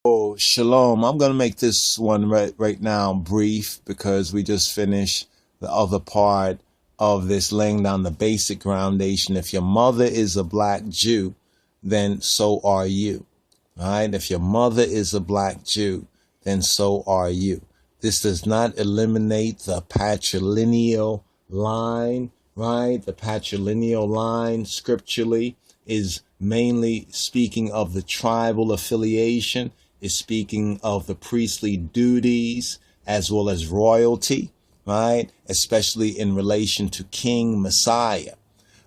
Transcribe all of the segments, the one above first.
Oh, shalom. I'm going to make this one right now brief because we just finished the other part of this, laying down the basic foundation. If your mother is a black Jew, then so are you. All right? If your mother is a black Jew, then so are you. This does not eliminate the patrilineal line, right? The patrilineal line scripturally is mainly speaking of the tribal affiliation, is speaking of the priestly duties as well as royalty, right? Especially in relation to King Messiah.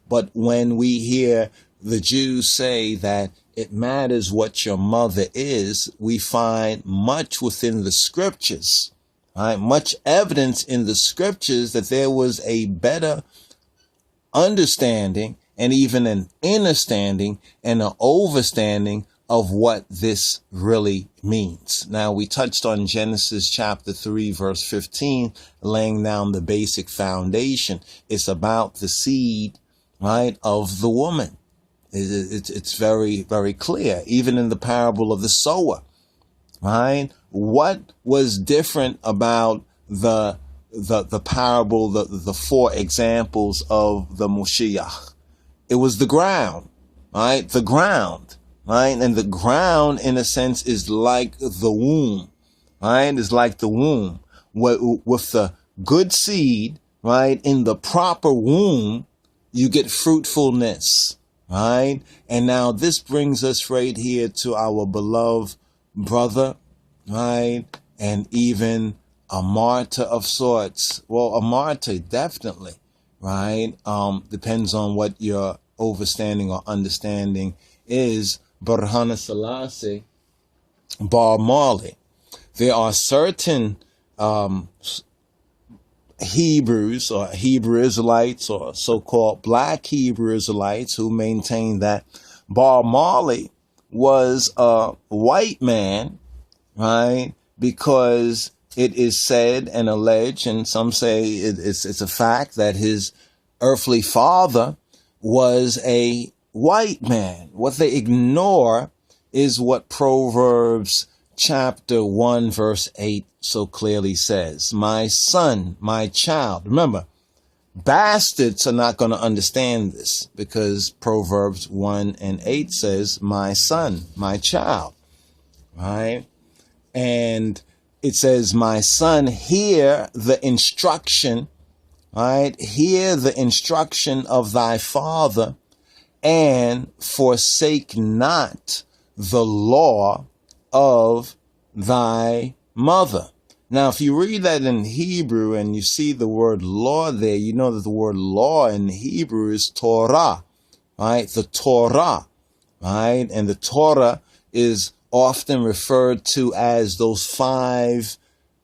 But when we hear the Jews say that it matters what your mother is, we find much within the scriptures, right? Much evidence in the scriptures that there was a better understanding and even an understanding and an overstanding of what this really means. Now, we touched on Genesis chapter 3, verse 15, laying down the basic foundation. It's about the seed, right, of the woman. It's very, very clear, even in the parable of the sower, right? What was different about the parable, the four examples of the Moshiach? It was the ground, right? The ground, right? And the ground, in a sense, is like the womb, right? It's like the womb. With the good seed, right, in the proper womb, you get fruitfulness, right? And now this brings us right here to our beloved brother, right? And even a martyr of sorts. Well, a martyr, definitely, right? Depends on what your overstanding or understanding is. Burhana Selassie, Bob Marley. There are certain Hebrews or Hebrew Israelites or so-called black Hebrew Israelites who maintain that Bob Marley was a white man, right? Because it is said and alleged, and some say it's a fact, that his earthly father was a white man. What they ignore is what Proverbs chapter 1 verse 8 so clearly says. My son, my child. Remember, bastards are not going to understand this because Proverbs 1 and 8 says, my son, my child, right? And it says, my son, hear the instruction, right? Hear the instruction of thy father and forsake not the law of thy mother. Now, if you read that in Hebrew and you see the word law there, you know that the word law in Hebrew is Torah, right? The Torah, right? And the Torah is often referred to as those 5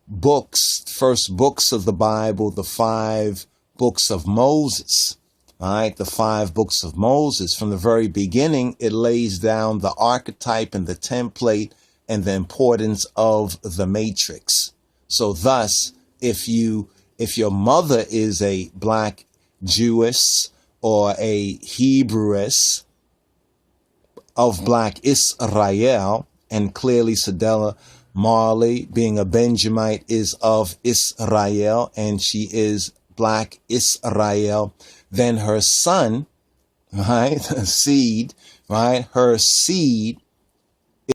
books, first books of the Bible, the 5 books of Moses. All right, the 5 books of Moses. From the very beginning, it lays down the archetype and the template and the importance of the matrix. So thus, if your mother is a black Jewess or a Hebrewess of black Israel, and clearly Sadella Marley, being a Benjamite, is of Israel, and she is black Israel, then her son, right, seed, right, her seed